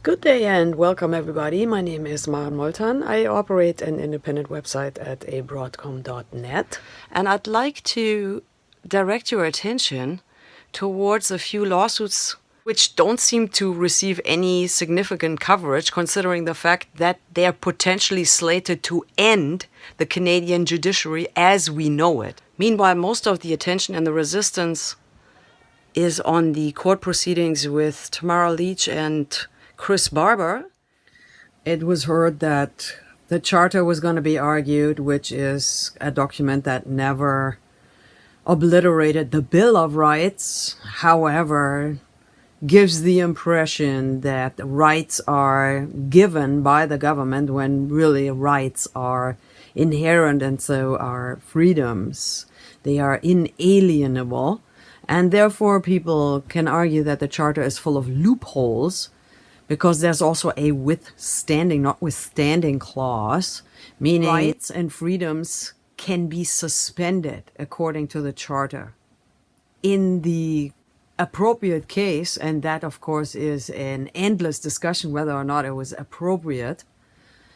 Good day and welcome everybody. My name is Maren Moltan. I operate an independent website at abroadcom.net. And I'd like to direct your attention towards a few lawsuits which don't seem to receive any significant coverage, considering the fact that they're potentially slated to end the Canadian judiciary as we know it. Meanwhile, most of the attention and the resistance is on the court proceedings with Tamara Lich and Chris Barber. It was heard that the charter was going to be argued, which is a document that never obliterated the Bill of Rights. However, gives the impression that rights are given by the government when really rights are inherent, and so are freedoms. They are inalienable, and therefore people can argue that the charter is full of loopholes, because there's also a notwithstanding clause, meaning rights and freedoms can be suspended according to the charter. In the appropriate case, and that of course is an endless discussion whether or not it was appropriate,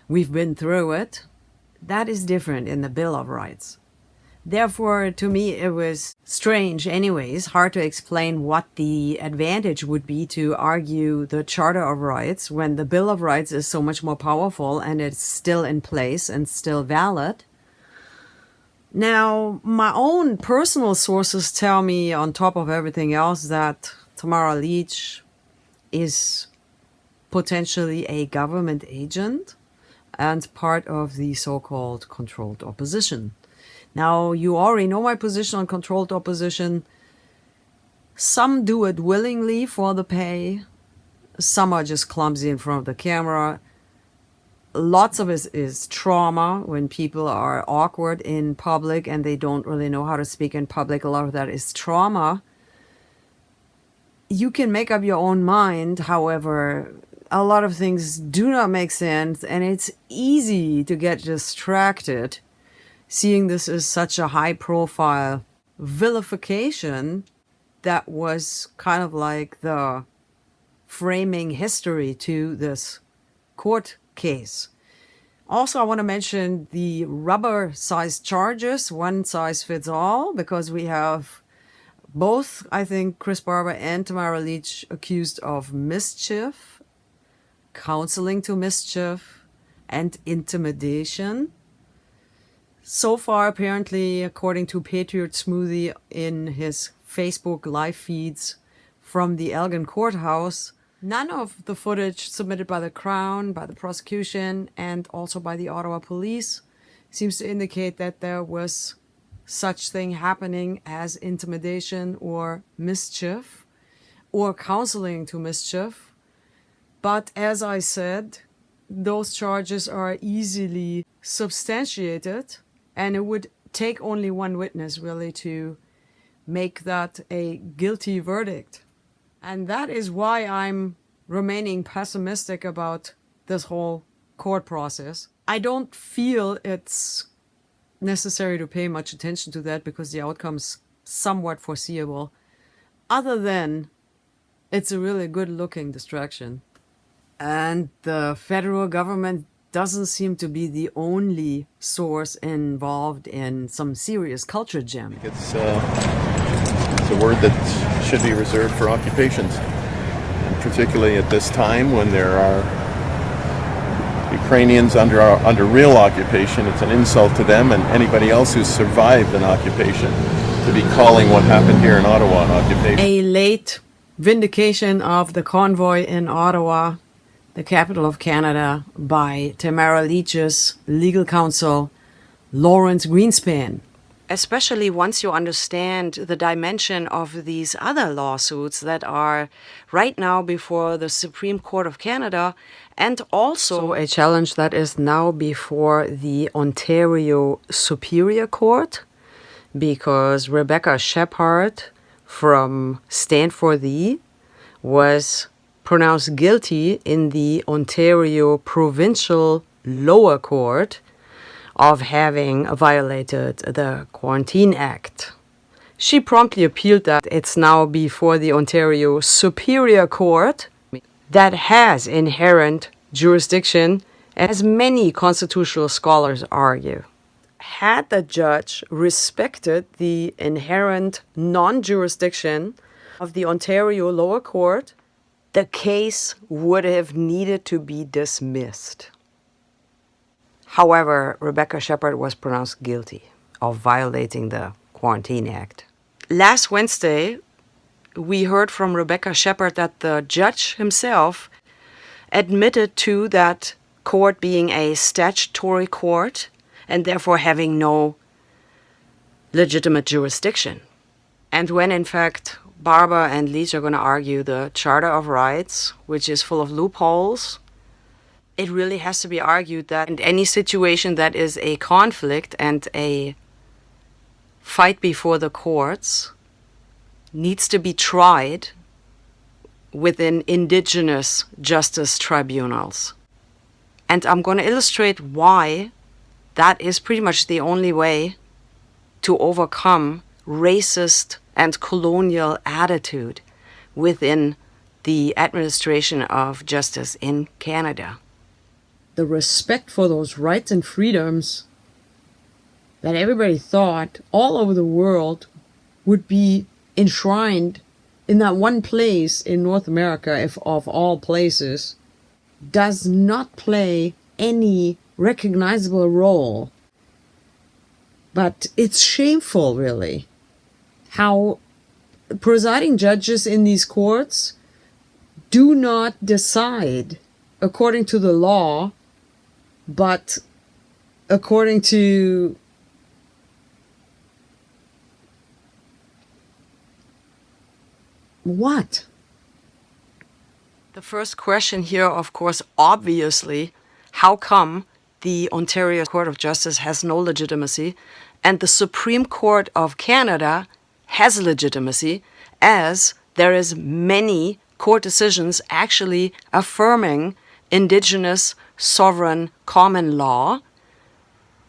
we've been through it, that is different in the Bill of Rights. Therefore, to me, it was strange anyways, hard to explain what the advantage would be to argue the Charter of Rights when the Bill of Rights is so much more powerful and it's still in place and still valid. Now, my own personal sources tell me, on top of everything else, that Tamara Lich is potentially a government agent and part of the so-called controlled opposition. Now, you already know my position on controlled opposition. Some do it willingly for the pay. Some are just clumsy in front of the camera. Lots of it is trauma when people are awkward in public and they don't really know how to speak in public. A lot of that is trauma. You can make up your own mind. However, a lot of things do not make sense, and it's easy to get distracted seeing this as such a high-profile vilification that was kind of like the framing history to this court case. Also, I want to mention the rubber-sized charges, one size fits all, because we have both, I think, Chris Barber and Tamara Lich accused of mischief, counseling to mischief, and intimidation. So far, apparently, according to Patriot Smoothie in his Facebook live feeds from the Elgin courthouse, none of the footage submitted by the Crown, by the prosecution, and also by the Ottawa police seems to indicate that there was such thing happening as intimidation or mischief or counseling to mischief. But as I said, those charges are easily substantiated. And it would take only one witness, really, to make that a guilty verdict. And that is why I'm remaining pessimistic about this whole court process. I don't feel it's necessary to pay much attention to that because the outcome's somewhat foreseeable. Other than, it's a really good-looking distraction. And the federal government doesn't seem to be the only source involved in some serious culture jam. It's a word that should be reserved for occupations, and particularly at this time when there are Ukrainians under real occupation. It's an insult to them and anybody else who's survived an occupation to be calling what happened here in Ottawa an occupation. A late vindication of the convoy in Ottawa, the capital of Canada, by Tamara Lich's legal counsel, Lawrence Greenspan. Especially once you understand the dimension of these other lawsuits that are right now before the Supreme Court of Canada, and also a challenge that is now before the Ontario Superior Court, because Rebecca Shepherd from Stand for Thee was pronounced guilty in the Ontario Provincial Lower Court of having violated the Quarantine Act. She promptly appealed that. It's now before the Ontario Superior Court. that has inherent jurisdiction, as many constitutional scholars argue. Had the judge respected the inherent non-jurisdiction of the Ontario lower court, the case would have needed to be dismissed. However, Rebecca Shepherd was pronounced guilty of violating the Quarantine Act. Last Wednesday, we heard from Rebecca Shepherd that the judge himself admitted to that court being a statutory court and therefore having no legitimate jurisdiction. And when, in fact, Barbara and Lisa are going to argue the Charter of Rights, which is full of loopholes, it really has to be argued that in any situation that is a conflict and a fight before the courts needs to be tried within Indigenous justice tribunals. And I'm going to illustrate why that is pretty much the only way to overcome racist and colonial attitude within the administration of justice in Canada. The respect for those rights and freedoms that everybody thought all over the world would be enshrined in that one place in North America, if of all places, does not play any recognizable role. But it's shameful, really, how presiding judges in these courts do not decide according to the law, but according to what? The first question here, of course, obviously, how come the Ontario Court of Justice has no legitimacy and the Supreme Court of Canada has legitimacy, as there is many court decisions actually affirming Indigenous sovereign common law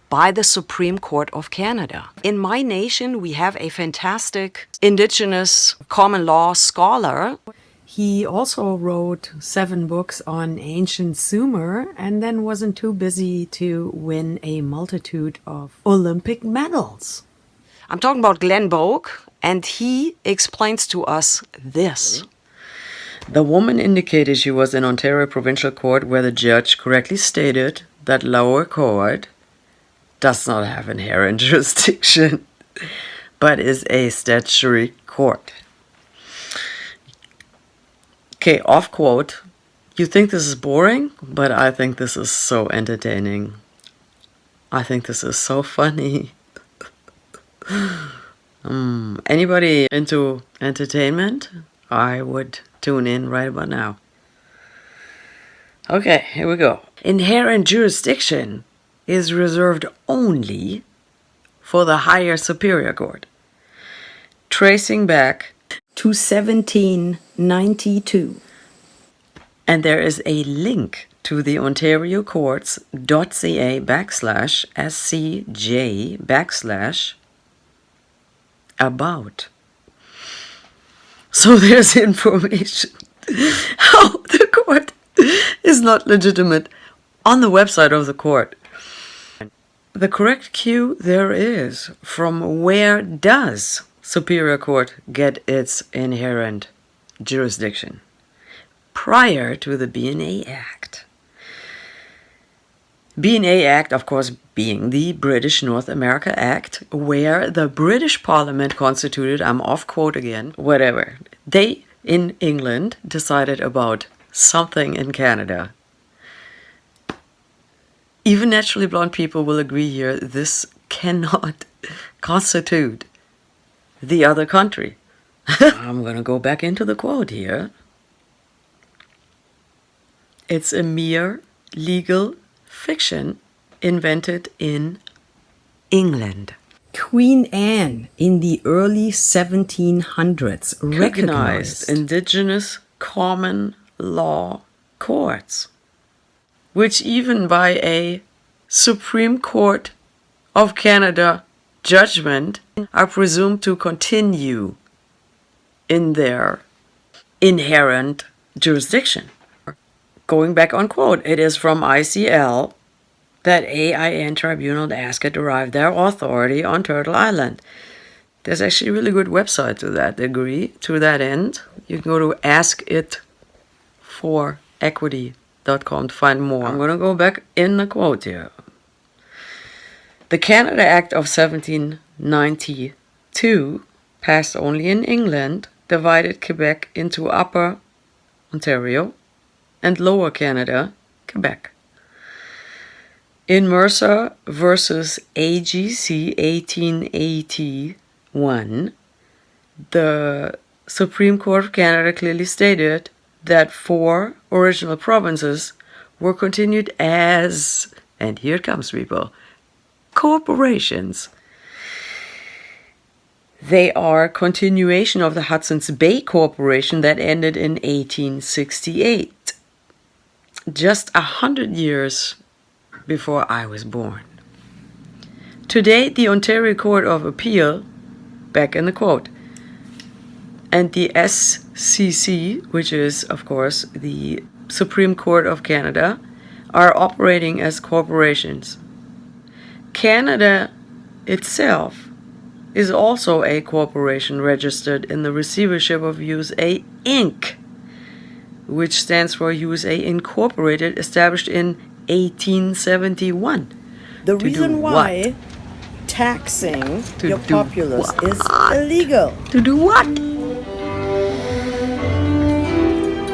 by the Supreme Court of Canada. In my nation, we have a fantastic Indigenous common law scholar. He also wrote 7 books on ancient Sumer and then wasn't too busy to win a multitude of Olympic medals. I'm talking about Glenn Boak, and he explains to us this. The woman indicated she was in Ontario Provincial Court, where the judge correctly stated that lower court does not have inherent jurisdiction, but is a statutory court. Okay, off quote. You think this is boring, but I think this is so entertaining. I think this is so funny. Anybody into entertainment? I would tune in right about now. Okay, here we go. Inherent jurisdiction is reserved only for the higher superior court. Tracing back to 1792. And there is a link to the Ontario Courts.ca/SCJ/about. So there's information how the court is not legitimate on the website of the court. The correct cue there is from where does Superior Court get its inherent jurisdiction? Prior to the BNA Act. BNA Act, of course, being the British North America Act, where the British Parliament constituted, I'm off quote again, whatever. They, in England, decided about something in Canada. Even naturally blonde people will agree here, this cannot constitute the other country. I'm going to go back into the quote here. It's a mere legal fiction invented in England. Queen Anne in the early 1700s recognized Indigenous common law courts, which even by a Supreme Court of Canada judgment are presumed to continue in their inherent jurisdiction. going back on quote, it is from ICL that AIN Tribunal asked to derive their authority on Turtle Island. There's actually a really good website to that degree, to that end. You can go to askitforequity.com to find more. I'm going to go back in the quote here. The Canada Act of 1792, passed only in England, divided Quebec into Upper Ontario and Lower Canada, Quebec. In Mercer versus AGC 1881, the Supreme Court of Canada clearly stated that 4 original provinces were continued as, and here it comes, people, corporations. They are continuation of the Hudson's Bay Corporation that ended in 1868, just 100 years before I was born. Today, the Ontario Court of Appeal, back in the quote, and the SCC, which is, of course, the Supreme Court of Canada, are operating as corporations. Canada itself is also a corporation registered in the receivership of USA Inc., which stands for USA Incorporated, established in 1871. The reason why taxing your populace is illegal. To do what?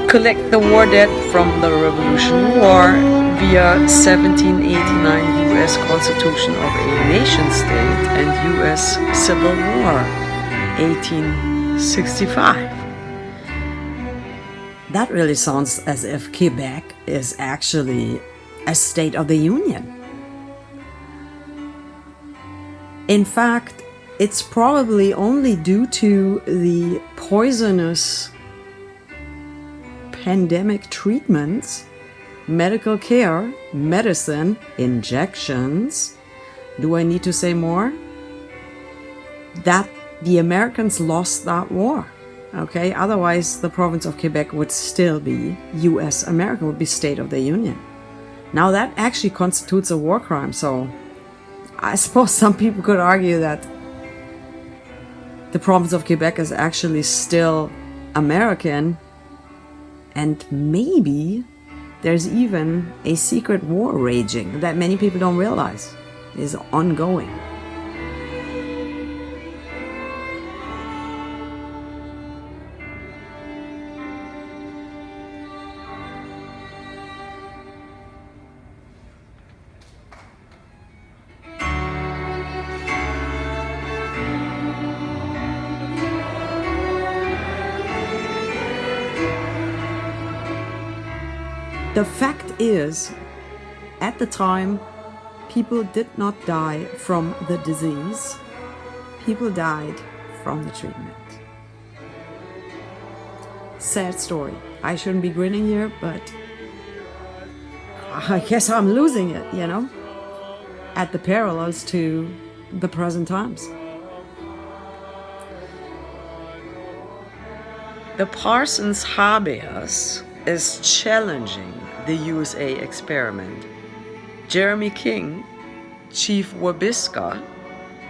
Collect the war debt from the Revolutionary War via 1789 U.S. Constitution of a Nation State and U.S. Civil War 1865. That really sounds as if Quebec is actually a state of the Union. In fact, it's probably only due to the poisonous pandemic treatments, medical care, medicine, injections. Do I need to say more? That the Americans lost that war. Okay, otherwise the province of Quebec would still be U.S. America, would be State of the Union. Now that actually constitutes a war crime, so I suppose some people could argue that the province of Quebec is actually still American, and maybe there's even a secret war raging that many people don't realize is ongoing. The fact is, at the time, people did not die from the disease. People died from the treatment. Sad story. I shouldn't be grinning here, but I guess I'm losing it, you know, at the parallels to the present times. The Parsons habeas is challenging the USA experiment. Jeremy King, Chief Wabisca,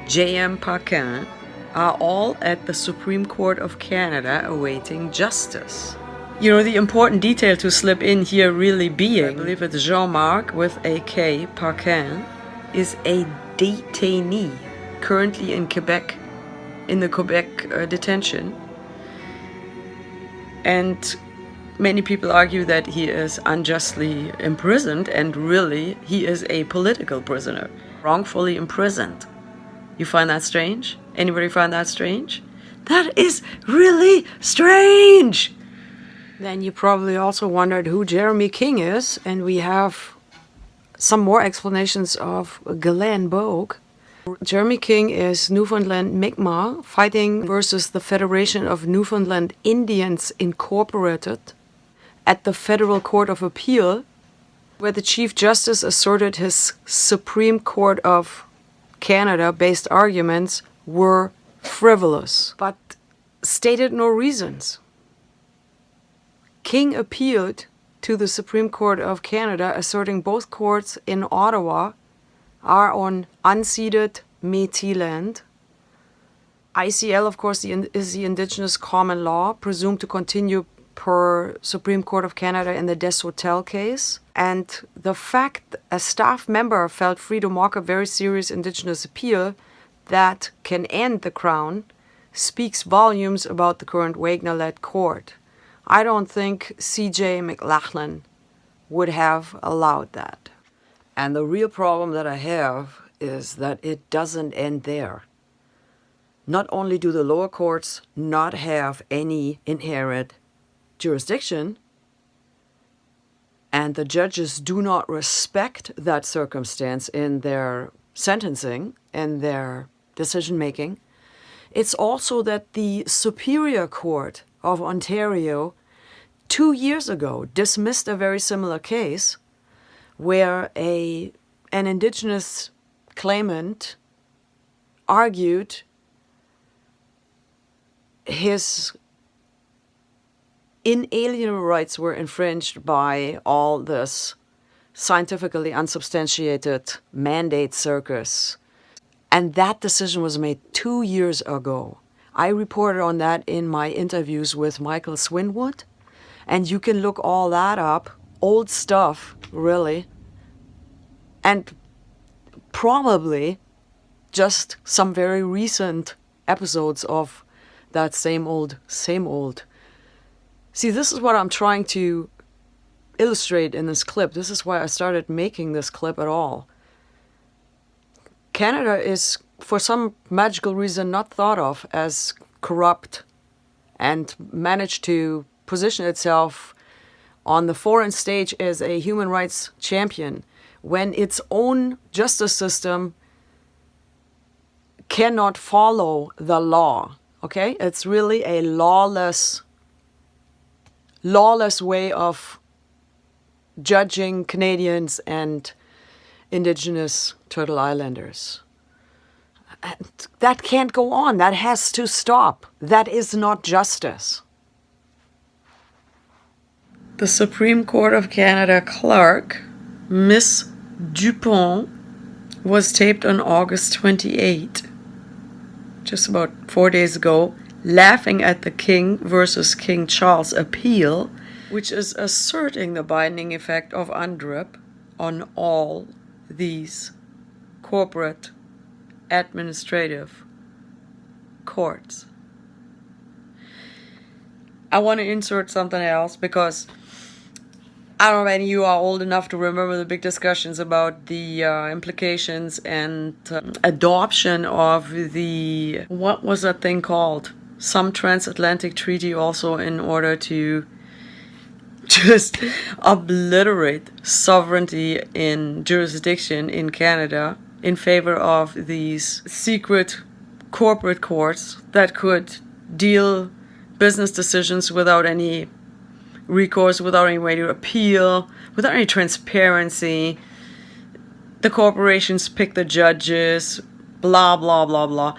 J.M. Paquin are all at the Supreme Court of Canada awaiting justice. You know, the important detail to slip in here really being, I believe it's Jean-Marc with a K, Paquin, is a detainee currently in Quebec, in the Quebec detention. And many people argue that he is unjustly imprisoned, and really, he is a political prisoner, wrongfully imprisoned. You find that strange? Anybody find that strange? That is really strange! Then you probably also wondered who Jeremy King is, and we have some more explanations of Glenn Bogue. Jeremy King is Newfoundland Mi'kmaq fighting versus the Federation of Newfoundland Indians Incorporated at the Federal Court of Appeal, where the Chief Justice asserted his Supreme Court of Canada-based arguments were frivolous, but stated no reasons. King appealed to the Supreme Court of Canada, asserting both courts in Ottawa are on unceded Métis land. ICL, of course, is the Indigenous common law, presumed to continue per Supreme Court of Canada in the Des Hotel case. And the fact a staff member felt free to mock a very serious Indigenous appeal that can end the Crown speaks volumes about the current Wagner-led court. I don't think C.J. McLachlan would have allowed that. And the real problem that I have is that it doesn't end there. Not only do the lower courts not have any inherent jurisdiction, and the judges do not respect that circumstance in their sentencing and their decision-making, it's also that the Superior Court of Ontario 2 years ago dismissed a very similar case where an Indigenous claimant argued his inalienable rights were infringed by all this scientifically unsubstantiated mandate circus. And that decision was made 2 years ago. I reported on that in my interviews with Michael Swinwood, and you can look all that up. Old stuff, really. And probably just some very recent episodes of that same old. See, this is what I'm trying to illustrate in this clip. This is why I started making this clip at all. Canada is, for some magical reason, not thought of as corrupt and managed to position itself on the foreign stage as a human rights champion when its own justice system cannot follow the law. Okay? It's really a lawless way of judging Canadians and Indigenous Turtle Islanders. That can't go on. That has to stop. That is not justice. The Supreme Court of Canada clerk, Miss Dupont, was taped on August 28, just about 4 days ago, laughing at the King versus King Charles appeal, which is asserting the binding effect of UNDRIP on all these corporate administrative courts. I want to insert something else because I don't know if any of you are old enough to remember the big discussions about the implications and adoption of the, what was that thing called? Some transatlantic treaty also in order to just obliterate sovereignty in jurisdiction in Canada in favor of these secret corporate courts that could deal business decisions without any recourse, without any way to appeal, without any transparency. The corporations pick the judges, blah, blah, blah, blah.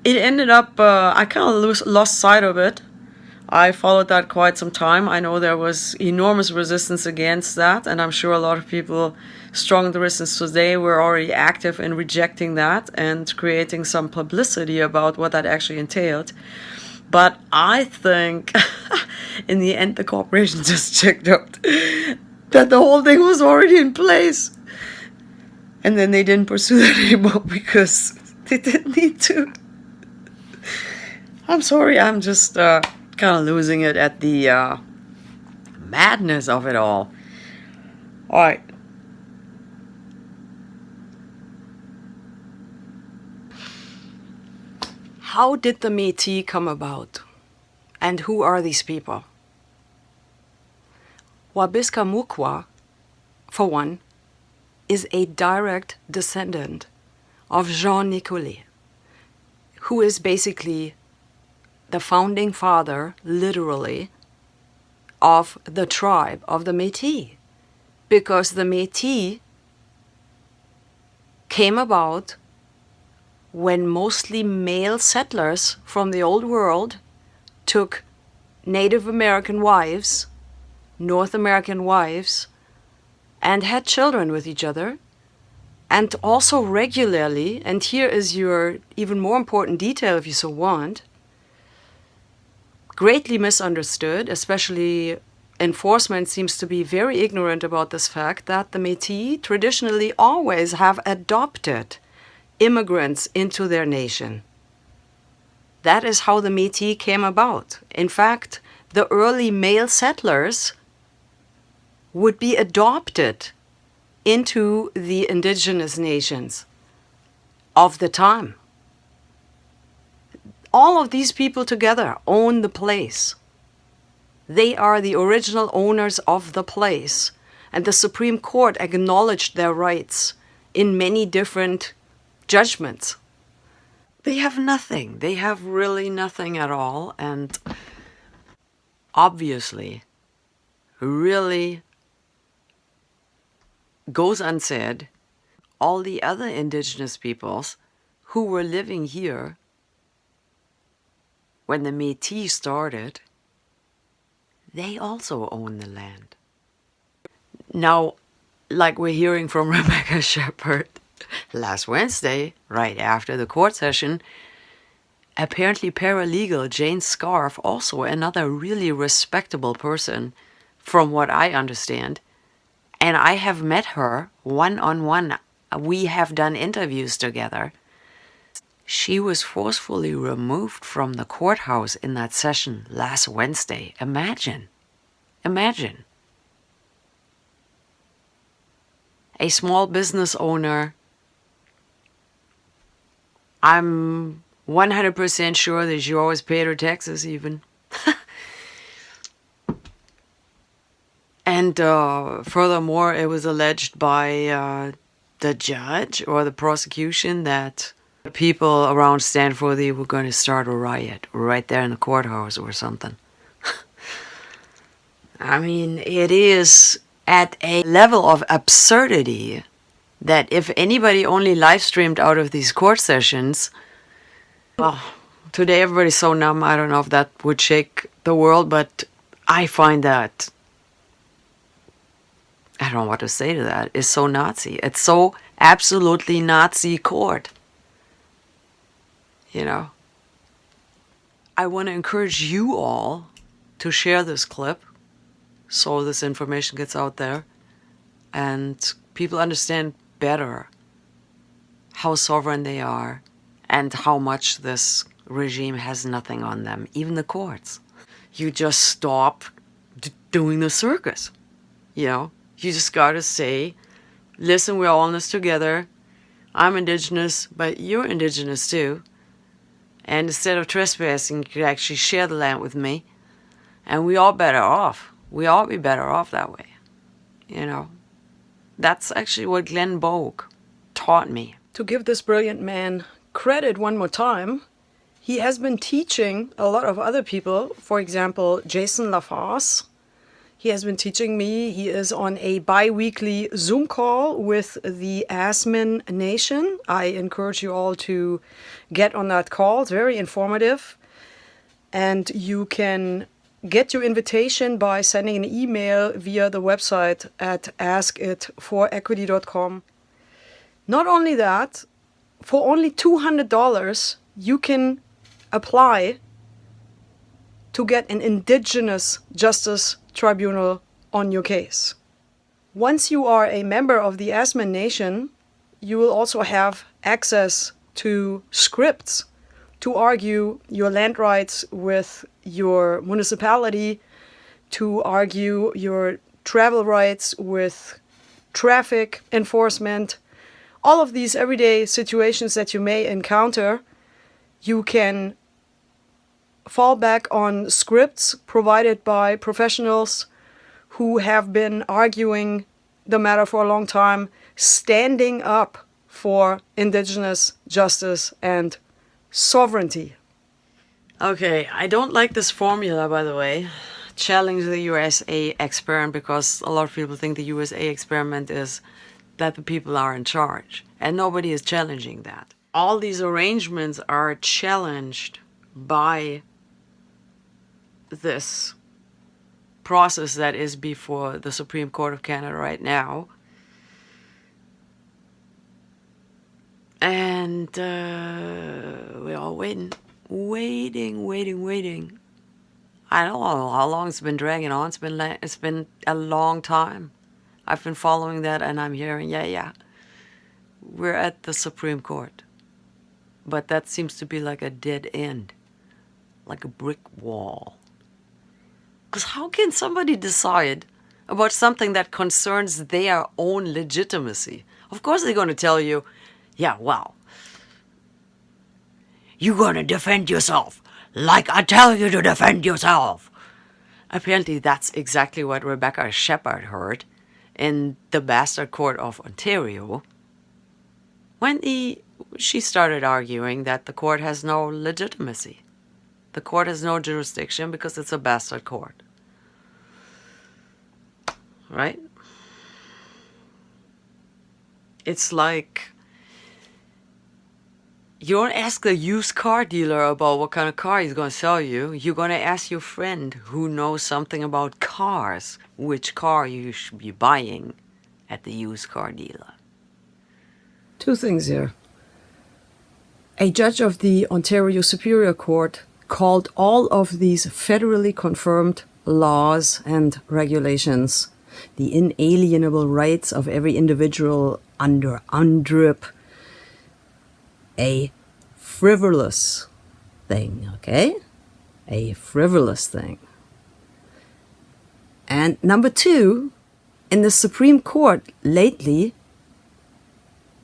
It ended up, I kind of lost sight of it. I followed that quite some time. I know there was enormous resistance against that, and I'm sure a lot of people strong in the resistance today were already active in rejecting that and creating some publicity about what that actually entailed. But I think in the end the corporation just checked out that the whole thing was already in place. And then they didn't pursue that anymore because they didn't need to. I'm sorry, I'm just kind of losing it at the madness of it all. All right. How did the Métis come about? And who are these people? Wabisca-Mukwa, for one, is a direct descendant of Jean Nicolet, who is basically the founding father, literally, of the tribe of the Métis. Because the Métis came about when mostly male settlers from the old world took Native American wives, North American wives and had children with each other, and also regularly, and here is your even more important detail if you so want, greatly misunderstood, especially enforcement seems to be very ignorant about this fact that the Métis traditionally always have adopted immigrants into their nation. That is how the Métis came about. In fact, the early male settlers would be adopted into the indigenous nations of the time. All of these people together own the place. They are the original owners of the place, and the Supreme Court acknowledged their rights in many different judgments. They have nothing. They have really nothing at all, and obviously, really goes unsaid, all the other indigenous peoples who were living here when the Métis started, they also own the land. Now, like we're hearing from Rebecca Shepherd last Wednesday, right after the court session, apparently paralegal Jane Scarf, also another really respectable person from what I understand, and I have met her one-on-one. We have done interviews together. She was forcefully removed from the courthouse in that session last Wednesday. Imagine. A small business owner. I'm 100% sure that she always paid her taxes even. And furthermore, it was alleged by the judge or the prosecution that people around Stanford were going to start a riot right there in the courthouse or something. I mean, it is at a level of absurdity that if anybody only live streamed out of these court sessions, well, today everybody's so numb, I don't know if that would shake the world, but I find that, I don't know what to say to that, it's so Nazi. It's so absolutely Nazi court. You know, I want to encourage you all to share this clip so this information gets out there and people understand better how sovereign they are and how much this regime has nothing on them, even the courts. You just stop doing the circus, you know. You just gotta say, listen, we're all in this together. I'm indigenous, but you're indigenous too. And instead of trespassing, you could actually share the land with me. And we all better off. We all be better off that way. You know, that's actually what Glenn Bogue taught me. To give this brilliant man credit one more time, he has been teaching a lot of other people. For example, Jason LaForce. He has been teaching me. He is on a bi-weekly Zoom call with the Asmin Nation. I encourage you all to get on that call. It's very informative. And you can get your invitation by sending an email via the website at askitforequity.com. Not only that, for only $200, you can apply to get an Indigenous Justice Tribunal on your case. Once you are a member of the Asmin Nation, you will also have access to scripts to argue your land rights with your municipality, to argue your travel rights with traffic enforcement. All of these everyday situations that you may encounter, you can fall back on scripts provided by professionals who have been arguing the matter for a long time, standing up for Indigenous justice and sovereignty. Okay, I don't like this formula, by the way. Challenge the USA experiment, because a lot of people think the USA experiment is that the people are in charge, and nobody is challenging that. All these arrangements are challenged by this process that is before the Supreme Court of Canada right now. And we're all waiting. I don't know how long it's been dragging on. It's been a long time. I've been following that, and I'm hearing, we're at the Supreme Court. But that seems to be like a dead end, like a brick wall. Because how can somebody decide about something that concerns their own legitimacy? Of course they're going to tell you, you're going to defend yourself like I tell you to defend yourself. Apparently that's exactly what Rebecca Shepherd heard in the Bastard Court of Ontario when she started arguing that the court has no legitimacy. The court has no jurisdiction because it's a bastard court. Right? It's like you don't ask the used car dealer about what kind of car he's going to sell you. You're going to ask your friend who knows something about cars which car you should be buying at the used car dealer. Two things here. A judge of the Ontario Superior Court called all of these federally confirmed laws and regulations, the inalienable rights of every individual under UNDRIP, a frivolous thing, okay? A frivolous thing. And number two, in the Supreme Court lately,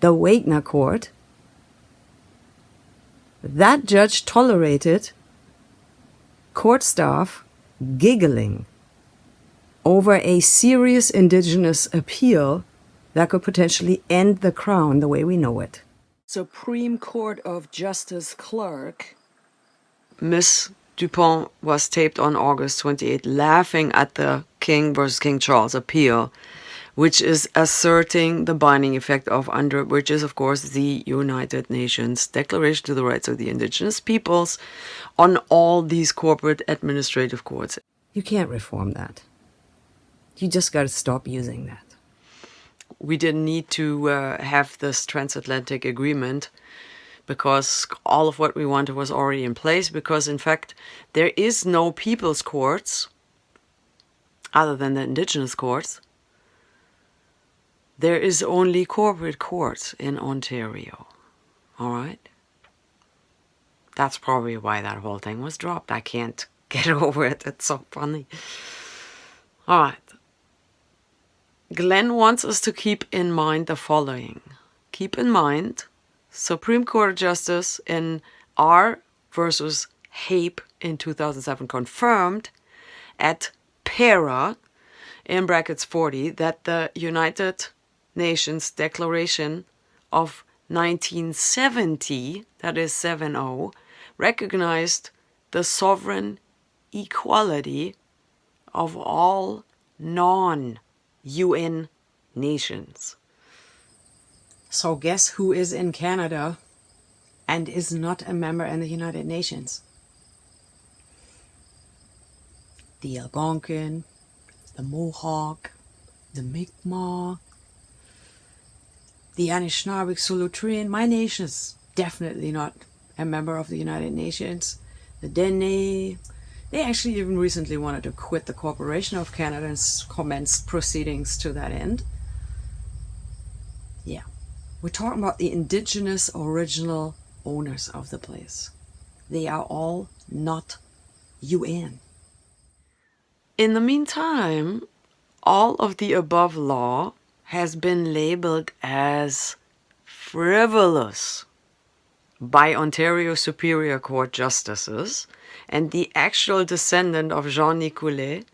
the Waitin Court, that judge tolerated court staff giggling over a serious Indigenous appeal that could potentially end the Crown the way we know it. Supreme Court of Justice clerk Miss Dupont was taped on August 28 laughing at the King versus King Charles appeal, which is asserting the binding effect of UNDRIP, which is, of course, the United Nations Declaration to the Rights of the Indigenous Peoples, on all these corporate administrative courts. You can't reform that. You just got to stop using that. We didn't need to have this transatlantic agreement because all of what we wanted was already in place, because, in fact, there is no people's courts other than the Indigenous courts. There is only corporate courts in Ontario, all right? That's probably why that whole thing was dropped. I can't get over it. It's so funny. All right. Glenn wants us to keep in mind the following. Keep in mind, Supreme Court Justice in R versus Hape in 2007 confirmed at para, in brackets 40, that the United Nations Declaration of 1970, that is 7-0, recognized the sovereign equality of all non-UN nations. So guess who is in Canada and is not a member in the United Nations? The Algonquin, the Mohawk, the Mi'kmaq, the Anishinaabe, Solutrean. My nation is definitely not a member of the United Nations. The Dene, they actually even recently wanted to quit the Corporation of Canada and commenced proceedings to that end. Yeah, we're talking about the Indigenous original owners of the place. They are all not UN. In the meantime, all of the above law has been labeled as frivolous by Ontario Superior Court justices, and the actual descendant of Jean Nicolet,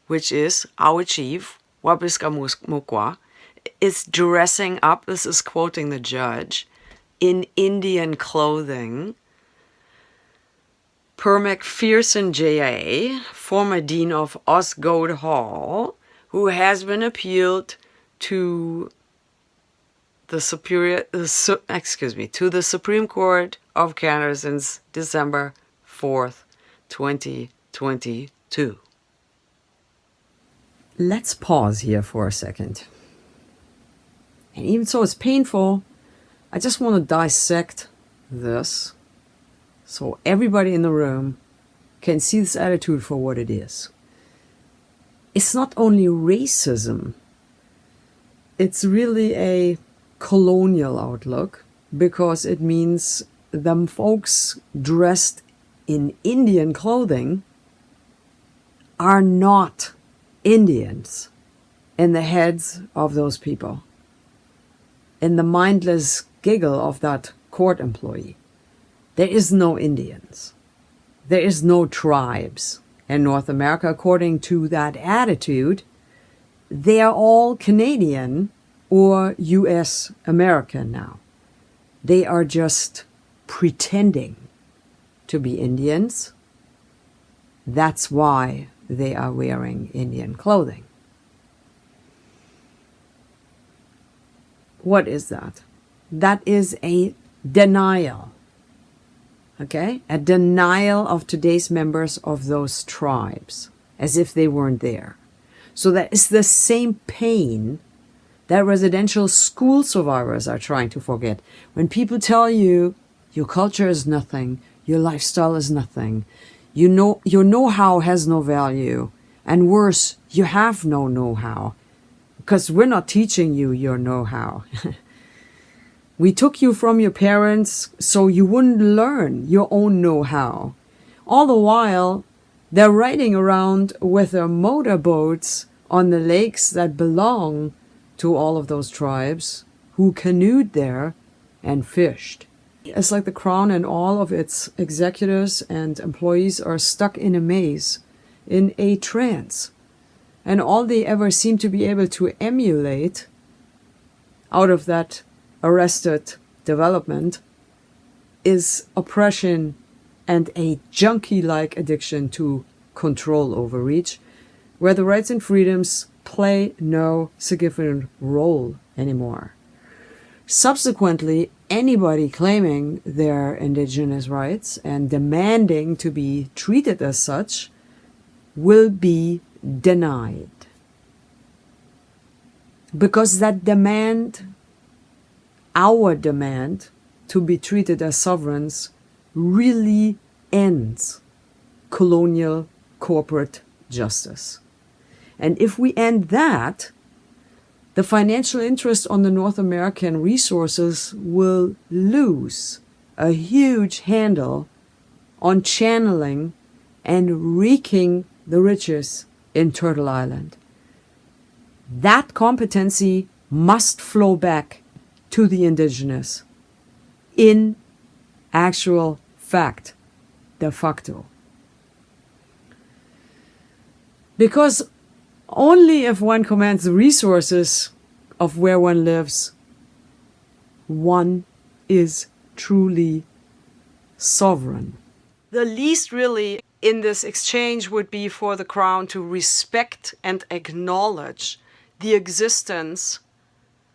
which is our chief, Wabiska Mukwa, is dressing up, this is quoting the judge, in Indian clothing, per McPherson JA, former dean of Osgoode Hall, who has been appealed to the Supreme Court of Canada since December 4th, 2022. let's pause here for a second. And even though it's painful, I just want to dissect this so everybody in the room can see this attitude for what it is. It's not only racism, it's really a colonial outlook, because it means them folks dressed in Indian clothing are not Indians in the heads of those people, in the mindless giggle of that court employee. There is no Indians. There is no tribes in North America. According to that attitude, they are all Canadian or US American now. They are just pretending to be Indians. That's why they are wearing Indian clothing. What is that? That is a denial. Okay? A denial of today's members of those tribes, as if they weren't there. So that is the same pain that residential school survivors are trying to forget. When people tell you your culture is nothing, your lifestyle is nothing, your know-how has no value, and worse, you have no know-how, because we're not teaching you your know-how. We took you from your parents so you wouldn't learn your own know-how. All the while, they're riding around with their motorboats on the lakes that belong to all of those tribes who canoed there and fished. It's like the Crown and all of its executives and employees are stuck in a maze, in a trance. And all they ever seem to be able to emulate out of that arrested development is oppression and a junkie-like addiction to control overreach, where the rights and freedoms play no significant role anymore. Subsequently, anybody claiming their Indigenous rights and demanding to be treated as such will be denied. Because that demand, our demand to be treated as sovereigns, really ends colonial corporate justice. And if we end that, the financial interest on the North American resources will lose a huge handle on channeling and wreaking the riches in Turtle Island. That competency must flow back to the Indigenous in actual fact, de facto. Because only if one commands the resources of where one lives, one is truly sovereign. The least really in this exchange would be for the Crown to respect and acknowledge the existence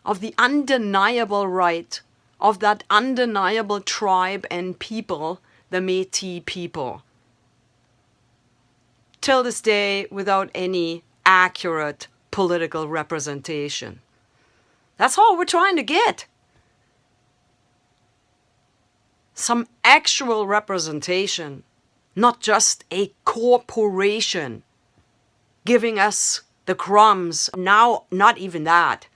of the undeniable right of that undeniable tribe and people, the Métis people. Till this day, without any accurate political representation. That's all we're trying to get. Some actual representation, not just a corporation giving us the crumbs. Now, not even that.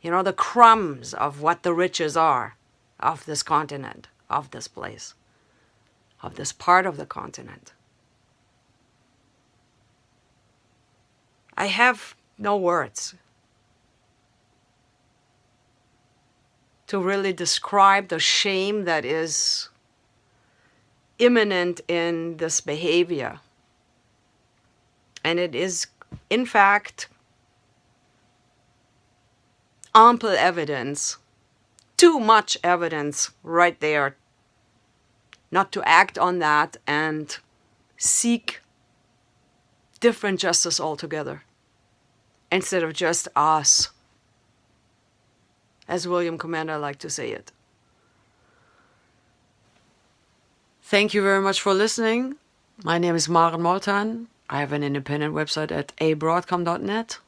You know, the crumbs of what the riches are of this continent, of this place, of this part of the continent. I have no words to really describe the shame that is imminent in this behavior. And it is, in fact, ample evidence, too much evidence right there, not to act on that and seek different justice altogether, instead of just us, as William Commander liked to say it. Thank you very much for listening. My name is Maren Moltan. I have an independent website at abroadcom.net.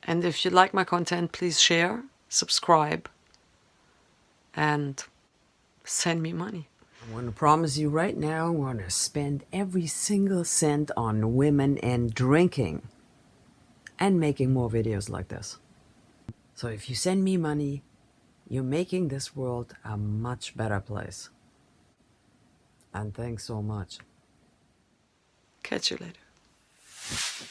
And if you like my content, please share, subscribe, and send me money. I'm going to promise you right now, I'm going to spend every single cent on women and drinking and making more videos like this. So if you send me money, you're making this world a much better place. And thanks so much. Catch you later.